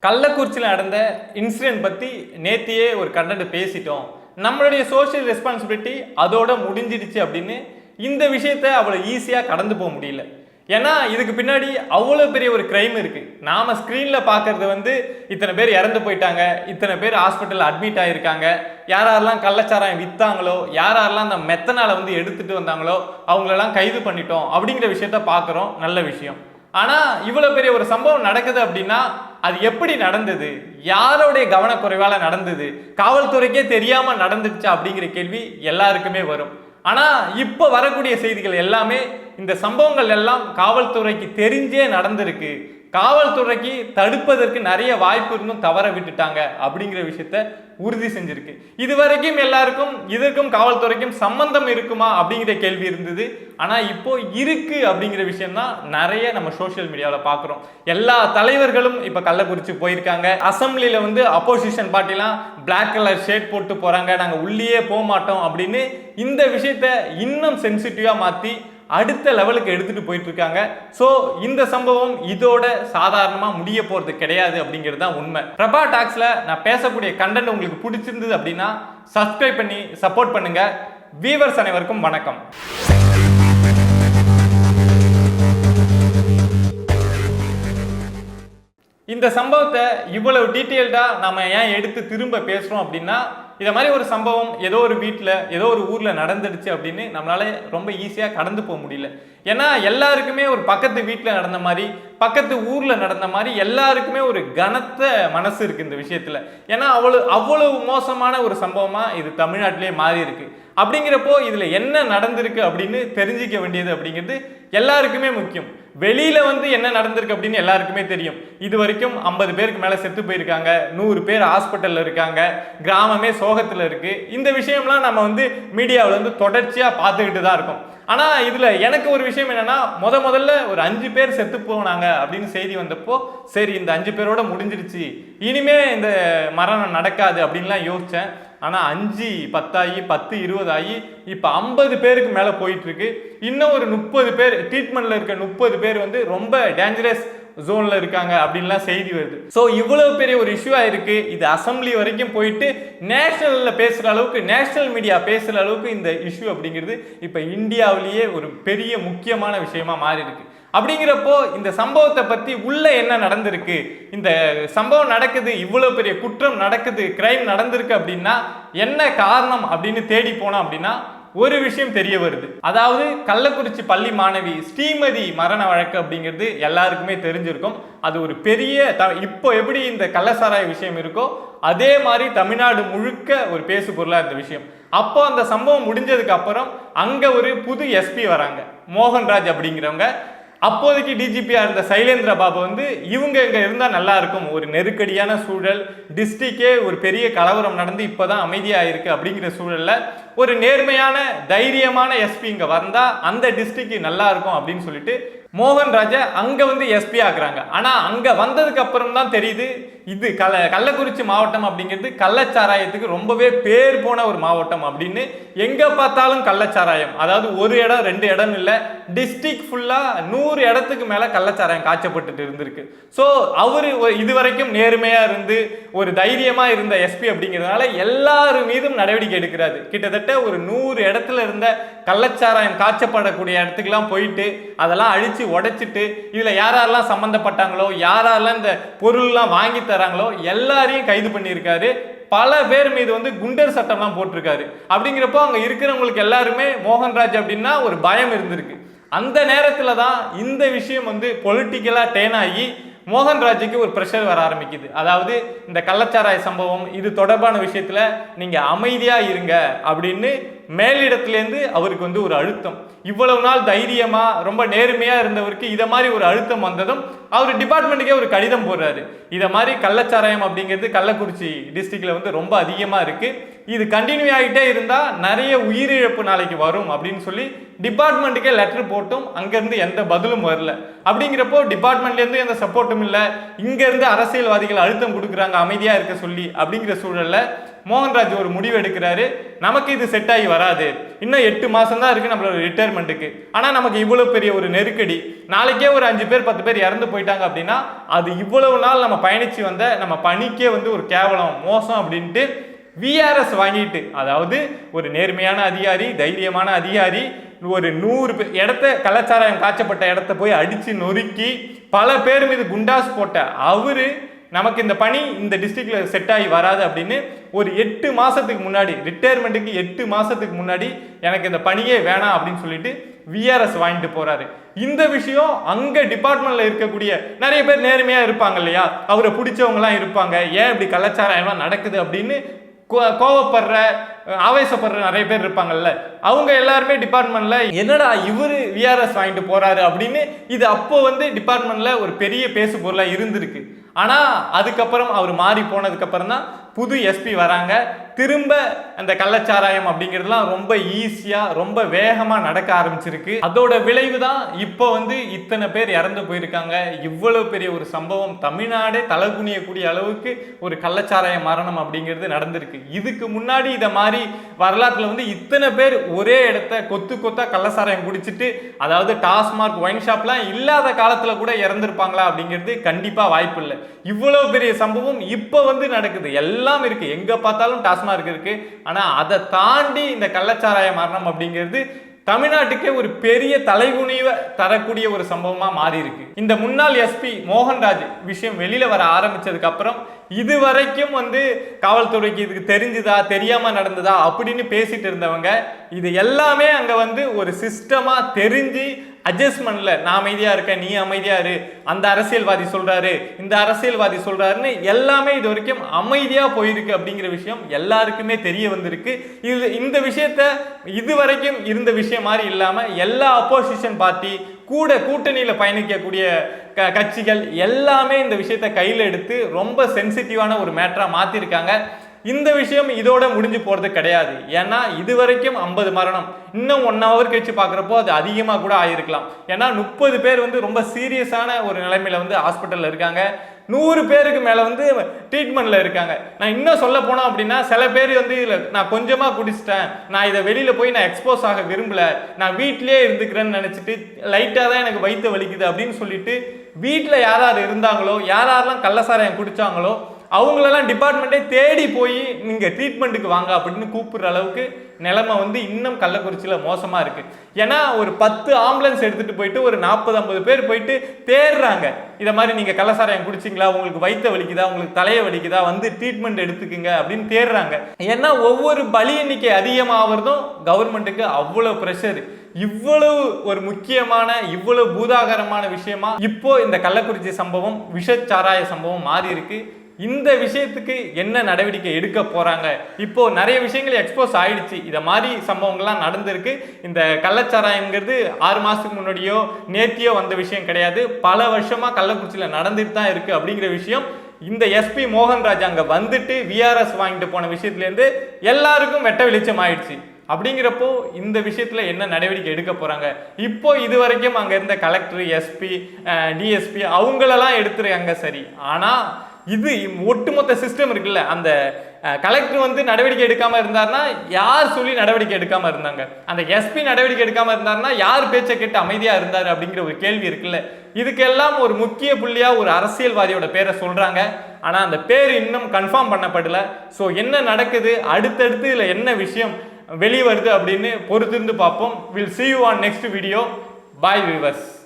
கள்ளக்குறிச்சியில் நடந்த இன்சிடென்ட் பற்றி நேத்தியே ஒரு கண்டென்ட் பேசிட்டோம். நம்மளுடைய சோஷியல் ரெஸ்பான்சிபிலிட்டி அதோட முடிஞ்சிடுச்சு அப்படின்னு இந்த விஷயத்தை அவ்வளோ ஈஸியாக கடந்து போக முடியல. ஏன்னா இதுக்கு பின்னாடி அவ்வளோ பெரிய ஒரு கிரைம் இருக்கு. நாம ஸ்க்ரீனில் பார்க்கறது இத்தனை பேர் இறந்து போயிட்டாங்க, இத்தனை பேர் ஹாஸ்பிட்டலில் அட்மிட் ஆகியிருக்காங்க, யாரெல்லாம் கள்ளச்சாராயம் விற்றாங்களோ, யாரெல்லாம் அந்த மெத்தனால எடுத்துட்டு வந்தாங்களோ அவங்களெல்லாம் கைது பண்ணிட்டோம் அப்படிங்கிற விஷயத்த பார்க்குறோம். நல்ல விஷயம். ஆனால் இவ்வளோ பெரிய ஒரு சம்பவம் நடக்குது அப்படின்னா அது எப்படி நடந்தது, யாரோடைய கவனக்குறைவால நடந்தது, காவல்துறைக்கே தெரியாம நடந்துச்சா அப்படிங்கிற கேள்வி எல்லாருக்குமே வரும். ஆனா இப்ப வரக்கூடிய செய்திகள் எல்லாமே இந்த சம்பவங்கள் எல்லாம் காவல்துறைக்கு தெரிஞ்சே நடந்திருக்கு, காவல்துறைக்கு தடுப்பதற்கு நிறைய வாய்ப்பு இருந்தும் தவற விட்டுட்டாங்க அப்படிங்கிற விஷயத்த உறுதி செஞ்சிருக்கு. இதுவரைக்கும் எல்லாருக்கும் இதற்கும் காவல்துறைக்கும் சம்பந்தம் இருக்குமா அப்படிங்கிற கேள்வி இருந்தது. ஆனா இப்போ இருக்கு அப்படிங்கிற விஷயம் தான் நிறைய நம்ம சோசியல் மீடியாவில் பார்க்குறோம். எல்லா தலைவர்களும் இப்ப கள்ளக்குறிச்சி போயிருக்காங்க. அசம்பிளியில அப்போசிஷன் பார்ட்டிலாம் பிளாக் கலர் ஷர்ட் போட்டு போறாங்க, நாங்க உள்ளே போக மாட்டோம் அப்படின்னு இந்த விஷயத்த இன்னும் சென்சிட்டிவா மாத்தி அடுத்த லெவலுக்கு எடுத்துட்டு போயிட்டு இருக்காங்க. ஸோ இந்த சம்பவம் இதோட சாதாரணமா முடிய போறது கிடையாது அப்படிங்கிறது தான் உண்மை. பிரபா டாக்ஸ்ல நான் பேசக்கூடிய கண்டென்ட் உங்களுக்கு பிடிச்சிருந்தது அப்படின்னா சப்ஸ்கிரைப் பண்ணி சப்போர்ட் பண்ணுங்க. வீவர்ஸ் அனைவருக்கும் வணக்கம். இந்த சம்பவத்தை இவ்வளவு டீட்டெயில்டா நம்ம ஏன் எடுத்து திரும்ப பேசுறோம் அப்படின்னா, இதை மாதிரி ஒரு சம்பவம் ஏதோ ஒரு வீட்டில் ஏதோ ஒரு ஊரில் நடந்துடுச்சு அப்படின்னு நம்மளால ரொம்ப ஈஸியாக கடந்து போக முடியல. ஏன்னா எல்லாருக்குமே ஒரு பக்கத்து வீட்டில் நடந்த மாதிரி, பக்கத்து ஊரில் நடந்த மாதிரி எல்லாருக்குமே ஒரு கனத்த மனசு இருக்கு இந்த விஷயத்தில். ஏன்னா அவ்வளவு மோசமான ஒரு சம்பவமாக இது தமிழ்நாட்டிலே மாறி இருக்கு. அப்படிங்கிறப்போ இதில் என்ன நடந்திருக்கு அப்படின்னு தெரிஞ்சிக்க வேண்டியது அப்படிங்கிறது எல்லாருக்குமே முக்கியம். வெளியில என்ன நடந்திருக்கு அப்படின்னு எல்லாருக்குமே தெரியும். இது வரைக்கும் 50 பேருக்கு மேல செத்து போயிருக்காங்க, 100 பேர் ஹாஸ்பிட்டல்ல இருக்காங்க, கிராமமே சோகத்துல இருக்கு. இந்த விஷயம்லாம் நம்ம மீடியாவில் தொடர்ச்சியா பார்த்துக்கிட்டு தான் இருக்கோம். ஆனா இதுல எனக்கு ஒரு விஷயம் என்னன்னா, முதல்ல ஒரு 5 பேர் செத்து போனாங்க அப்படின்னு செய்தி வந்தப்போ சரி இந்த 5 பேரோட முடிஞ்சிருச்சு, இனிமே இந்த மரணம் நடக்காது அப்படின்லாம் யோசிச்சேன். ஆனால் 5 10 ஆகி 10 20 ஆகி இப்போ 50 பேருக்கு மேலே போயிட்டு இருக்கு. இன்னும் ஒரு 30 பேர் ட்ரீட்மெண்ட்ல இருக்க 30 பேர் ரொம்ப டேஞ்சரஸ் ஜோன்ல இருக்காங்க அப்படின்லாம் செய்தி வருது. ஸோ இவ்வளவு பெரிய ஒரு இஷ்யூ ஆயிருக்கு. இது அசம்பிளி வரைக்கும் போயிட்டு நேஷனல்ல பேசுற அளவுக்கு, நேஷனல் மீடியா பேசுற அளவுக்கு இந்த இஷ்யூ அப்படிங்கிறது இப்போ இந்தியாவிலேயே ஒரு பெரிய முக்கியமான விஷயமா மாறி இருக்கு. அப்படிங்கிறப்போ இந்த சம்பவத்தை பத்தி உள்ள என்ன நடந்திருக்கு, இந்த சம்பவம் நடக்குது, இவ்வளவு பெரிய குற்றம் நடக்குது, கிரைம் நடந்திருக்கு அப்படின்னா என்ன காரணம் அப்படின்னு தேடி போனோம் அப்படின்னா ஒரு விஷயம் தெரிய வருது. அதாவது கள்ளக்குறிச்சி பள்ளி மாணவி ஸ்ரீமதி மரண வழக்கு அப்படிங்கிறது எல்லாருக்குமே தெரிஞ்சிருக்கும். அது ஒரு பெரிய இப்போ எப்படி இந்த கள்ளசாராய விஷயம் இருக்கோ அதே மாதிரி தமிழ்நாடு முழுக்க ஒரு பேசு பொருளா இருந்த விஷயம். அப்போ அந்த சம்பவம் முடிஞ்சதுக்கு அப்புறம் அங்க ஒரு புது எஸ்பி வராங்க, மோகன்ராஜ் அப்படிங்கிறவங்க. அப்போதைக்கு டிஜிபியா இருந்த சைலேந்திர பாபு இவங்க இங்க இருந்தா நல்லா இருக்கும், ஒரு நெருக்கடியான சூழல், டிஸ்ட்ரிக்டே ஒரு பெரிய கலவரம் நடந்து இப்பதான் அமைதியா இருக்கு அப்படிங்கிற சூழல்ல ஒரு நேர்மையான தைரியமான எஸ்பி இங்க வந்தா அந்த டிஸ்ட்ரிக்ட் நல்லா இருக்கும் அப்படின்னு சொல்லிட்டு மோகன்ராஜை அங்க எஸ்பி ஆக்குறாங்க. ஆனா அங்க வந்ததுக்கு அப்புறம் தான் தெரியுது இது கள்ளக்குறிச்சி மாவட்டம் அப்படிங்கிறது கள்ளச்சாராயத்துக்கு ரொம்பவே பேர் போன ஒரு மாவட்டம் அப்படின்னு. எங்க பார்த்தாலும் கள்ளச்சாராயம், அதாவது ஒரு இடம் 2 இடம் இல்லை, டிஸ்ட்ரிக்ட் ஃபுல்லா 100 இடத்துக்கு மேல கள்ளச்சாராயம் காய்ச்சப்பட்டு இருந்திருக்கு. ஸோ அவரு இதுவரைக்கும் நேர்மையா இருந்து ஒரு தைரியமா இருந்த எஸ்பி அப்படிங்கிறதுனால எல்லாரு மீதும் நடவடிக்கை எடுக்கிறாரு. கிட்டத்தட்ட ஒரு 100 இடத்துல இருந்த கள்ளச்சாராயம் காய்ச்சப்படக்கூடிய இடத்துக்குலாம் போயிட்டு அதெல்லாம் அழிச்சு உடைச்சிட்டு இதுல யாரெல்லாம் சம்பந்தப்பட்டாங்களோ, யாரெல்லாம் இந்த பொருள்லாம் வாங்கி தராங்களோ எல்லாரையும் கைது பண்ணியிருக்காரு. பல பேர் மீது குண்டர் சட்டம்லாம் போட்டிருக்காரு. அப்படிங்கிறப்போ அங்க இருக்கிறவங்களுக்கு எல்லாருமே மோகன்ராஜ் அப்படின்னா ஒரு பயம் இருந்திருக்கு. அந்த நேரத்துல தான் இந்த விஷயம் பொலிட்டிக்கலா டேன் ஆகி மோகன்ராஜுக்கு ஒரு ப்ரெஷர் வர ஆரம்பிக்குது. அதாவது இந்த கள்ளச்சாராய சம்பவம் இது தொடர்பான விஷயத்துல நீங்க அமைதியா இருங்க அப்படின்னு மேலிடத்திலேருந்து அவருக்கு ஒரு அழுத்தம். இவ்வளவு நாள் தைரியமா ரொம்ப நேர்மையா இருந்தவருக்கு இதை மாதிரி ஒரு அழுத்தம் வந்ததும் அவர் டிபார்ட்மெண்ட்டுக்கே ஒரு கடிதம் போடுறாரு. இதை மாதிரி கள்ளச்சாராயம் அப்படிங்கிறது கள்ளக்குறிச்சி டிஸ்ட்ரிக்ட்ல ரொம்ப அதிகமா இருக்கு, இது கண்டினியூ ஆகிட்டே இருந்தா நிறைய உயிரிழப்பு நாளைக்கு வரும் அப்படின்னு சொல்லி டிபார்ட்மெண்ட்டுக்கே லெட்டர் போட்டும் அங்கிருந்து எந்த பதிலும் வரல. அப்படிங்கிறப்போ டிபார்ட்மெண்ட்ல இருந்து எந்த சப்போர்ட்டும் இல்லை, இங்க இருந்து அரசியல்வாதிகள் அழுத்தம் கொடுக்குறாங்க அமைதியா இருக்க சொல்லி. அப்படிங்கிற சூழல்ல மோகன்ராஜ் ஒரு முடிவு எடுக்கிறாரு, நமக்கு இது செட் ஆகி வராது, இன்னும் 8 மாசம் தான் இருக்கு நம்மளோட ரிட்டையர்மெண்ட்டுக்கு, ஆனா நமக்கு இவ்வளவு பெரிய ஒரு நெருக்கடி, நாளைக்கே ஒரு 5 பேர் 10 பேர் இறந்து போயிட்டாங்க அப்படின்னா அது இவ்வளவு நாள் நம்ம பயணிச்சு வந்த நம்ம பணிக்கே வந்து ஒரு கேவலம் மோசம் அப்படின்ட்டு விஆர்எஸ் வாங்கிட்டு, அதாவது ஒரு நேர்மையான அதிகாரி, தைரியமான அதிகாரி, ஒரு 100 இடத்த கலாச்சாரம் காய்ச்சப்பட்ட இடத்த போய் அடிச்சு நொறுக்கி பல பேர் மீது குண்டாஸ் போட்ட அவரு நமக்கு இந்த பணி இந்த டிஸ்ட்ரிக்ட்ல செட் ஆகி வராது அப்படின்னு ஒரு 8 மாசத்துக்கு முன்னாடி, ரிட்டையர்மெண்ட்டுக்கு 8 மாசத்துக்கு முன்னாடி எனக்கு இந்த பணியே வேணாம் அப்படின்னு சொல்லிட்டு விஆர்எஸ் வாங்கிட்டு போறாரு. இந்த விஷயம் அங்க டிபார்ட்மெண்ட்ல இருக்கக்கூடிய நிறைய பேர் நேர்மையா இருப்பாங்க இல்லையா, அவரை பிடிச்சவங்க எல்லாம் இருப்பாங்க, ஏன் இப்படி கலாச்சாரம் எல்லாம் நடக்குது அப்படின்னு கோவப்படுற ஆவேசப்படுற நிறைய பேர் இருப்பாங்கல்ல, அவங்க எல்லாருமே டிபார்ட்மெண்ட்ல என்னடா இவரு விஆர்எஸ் வாங்கிட்டு போறாரு அப்படின்னு இது அப்போ வந்து டிபார்ட்மெண்ட்ல ஒரு பெரிய பேசு பொருளா இருந்திருக்கு. ஆனா அதுக்கப்புறம் அவர் மாறி போனதுக்கு அப்புறம் தான் புது எஸ்பி வராங்க. திரும்ப அந்த கள்ளச்சாராயம் அப்படிங்கிறதுலாம் ரொம்ப ஈஸியா ரொம்ப வேகமா நடக்க ஆரம்பிச்சிருக்கு. அதோட விளைவு தான் இப்போ வந்து இத்தனை பேர் இறந்து போயிருக்காங்க. இவ்வளவு பெரிய ஒரு சம்பவம் தமிழ்நாடே தலகுனியக்கூடிய அளவுக்கு ஒரு கள்ளச்சாராய மரணம் அப்படிங்கிறது நடந்திருக்கு. இதுக்கு முன்னாடி இதை மாதிரி வரலாற்றுல வந்து இத்தனை பேர் ஒரே இடத்த கொத்து கொத்தா கள்ளச்சாராயம் குடிச்சிட்டு, அதாவது டாஸ்மார்க் ஒயின் ஷாப்லாம் இல்லாத காலத்துல கூட இறந்திருப்பாங்களா அப்படிங்கிறது கண்டிப்பா வாய்ப்பு இல்லை. இவ்வளவு பெரிய சம்பவம் இப்போ வந்து நடக்குது, எல்லாம் இருக்கு, எங்க பார்த்தாலும் டாஸ்மார்க் இருக்கு. ஆனா அதை தாண்டி இந்த கள்ளச்சாராய மரணம் அப்படிங்கிறது தமிழ்நாட்டுக்கே ஒரு பெரிய தலைகுனிவை தரக்கூடிய ஒரு சம்பவமா மாறி இருக்கு. இந்த முன்னாள் எஸ்பி மோகன்ராஜ் விஷயம் வெளியில வர ஆரம்பிச்சதுக்கு அப்புறம் இதுவரைக்கும் வந்து காவல்துறைக்கு இதுக்கு தெரிஞ்சுதா தெரியாம நடந்ததா அப்படின்னு பேசிட்டு இருந்தவங்க இது எல்லாமே அங்க வந்து ஒரு சிஸ்டமா தெரிஞ்சு அட்ஜஸ்ட்மெண்ட்ல நான் அமைதியா இருக்கேன், நீ அமைதியா இரு, அந்த அரசியல்வாதி சொல்றாரு, இந்த அரசியல்வாதி சொல்றாருன்னு எல்லாமே இது வரைக்கும் அமைதியா போயிருக்கு அப்படிங்கிற விஷயம் எல்லாருக்குமே தெரிய வந்திருக்கு. இந்த விஷயத்த இதுவரைக்கும் இருந்த விஷயம் மாதிரி இல்லாம எல்லா அப்போசிஷன் பார்ட்டி கூட கூட்டணியில பயணிக்கக்கூடிய கட்சிகள் எல்லாமே இந்த விஷயத்தை கையில் எடுத்து ரொம்ப சென்சிட்டிவான ஒரு மேட்டரா மாத்திருக்காங்க. இந்த விஷயம் இதோட முடிஞ்சு போறது கிடையாது. ஏன்னா இது வரைக்கும் 50 மரணம், இன்னும் 1 ஹவர் கழிச்சு பாக்குறப்போ அது அதிகமா கூட ஆயிருக்கலாம். ஏன்னா 30 பேர் வந்து ரொம்ப சீரியஸான ஒரு நிலைமையில வந்து ஹாஸ்பிட்டல்ல இருக்காங்க, 100 பேருக்கு மேல வந்து ட்ரீட்மெண்ட்ல இருக்காங்க. நான் இன்னும் சொல்ல போனோம் அப்படின்னா சில பேர் வந்து நான் கொஞ்சமா குடிச்சிட்டேன், நான் இதை வெளியில போய் நான் எக்ஸ்போஸ் ஆக விரும்பல, நான் வீட்லயே இருந்துக்கிறேன்னு நினைச்சிட்டு லைட்டா தான் எனக்கு வயிற்று வலிக்குது அப்படின்னு சொல்லிட்டு வீட்டுல யாராரு இருந்தாங்களோ யாரெல்லாம் கள்ளசாராயம் குடிச்சாங்களோ அவங்களெல்லாம் டிபார்ட்மெண்ட்டே தேடி போய் நீங்க ட்ரீட்மெண்ட்டுக்கு வாங்க அப்படின்னு கூப்பிடுற அளவுக்கு நிலைமை வந்து இன்னும் கள்ளக்குறிச்சியில மோசமா இருக்கு. ஏன்னா ஒரு 10 ஆம்புலன்ஸ் எடுத்துட்டு போயிட்டு ஒரு 40-50 பேர் போயிட்டு தேடுறாங்க, இதை மாதிரி நீங்க கள்ளசாராயம் குடிச்சிங்களா, உங்களுக்கு வயிற்று வலிக்குதா, உங்களுக்கு தலையை வலிக்குதா, வந்து ட்ரீட்மெண்ட் எடுத்துக்குங்க அப்படின்னு தேடுறாங்க. ஏன்னா ஒவ்வொரு பலி எண்ணிக்கை அதிகமாகிறதும் கவர்மெண்ட்டுக்கு அவ்வளவு ப்ரெஷர். இவ்வளவு ஒரு முக்கியமான இவ்வளவு பூதாகரமான விஷயமா இப்போ இந்த கள்ளக்குறிச்சி சம்பவம் விஷச்சாராய சம்பவம் மாறி இருக்கு. இந்த விஷயத்துக்கு என்ன நடவடிக்கை எடுக்க போறாங்க? இப்போ நிறைய விஷயங்கள் எக்ஸ்போஸ் ஆயிடுச்சு, இத மாதிரி சம்பவங்கள்லாம் நடந்திருக்கு. இந்த கள்ளச்சாராயங்கிறது 6 மாசத்துக்கு முன்னாடியோ நேத்தியோ வந்த விஷயம் கிடையாது, பல வருஷமா கள்ளக்குறிச்சியில நடந்துட்டு தான் இருக்கு. அப்படிங்கிற விஷயம் இந்த எஸ்பி மோகன்ராஜ் அங்க வந்துட்டு விஆர்எஸ் வாங்கிட்டு போன விஷயத்துல இருந்து எல்லாருக்கும் வெட்ட வெளிச்சம் ஆயிடுச்சு. அப்படிங்கிறப்போ இந்த விஷயத்துல என்ன நடவடிக்கை எடுக்க போறாங்க? இப்போ இது வரைக்கும் அங்க இருந்த கலெக்டர், எஸ்பி, டிஎஸ்பி அவங்களெல்லாம் எடுத்துருக்காங்க சரி, ஆனா இது ஒட்டுமொத்த சிஸ்டம் இருக்குல்ல, அந்த கலெக்டர் வந்து நடவடிக்கை எடுக்காம இருந்தாருன்னா யார் சொல்லி நடவடிக்கை எடுக்காம இருந்தாங்க, அந்த எஸ்பி நடவடிக்கை எடுக்காம இருந்தாருன்னா யார் பேச்சை கேட்டு அமைதியா இருந்தாரு அப்படிங்கிற ஒரு கேள்வி இருக்குல்ல. இதுக்கெல்லாம் ஒரு முக்கிய புள்ளியா ஒரு அரசியல்வாதியோட பேரை சொல்றாங்க, ஆனா அந்த பேர் இன்னும் கன்ஃபார்ம் பண்ணப்படல. ஸோ என்ன நடக்குது, அடுத்தடுத்து இதுல என்ன விஷயம் வெளியே வருது அப்படின்னு பொறுத்திருந்து பார்ப்போம். Will see you on next video. Bye viewers.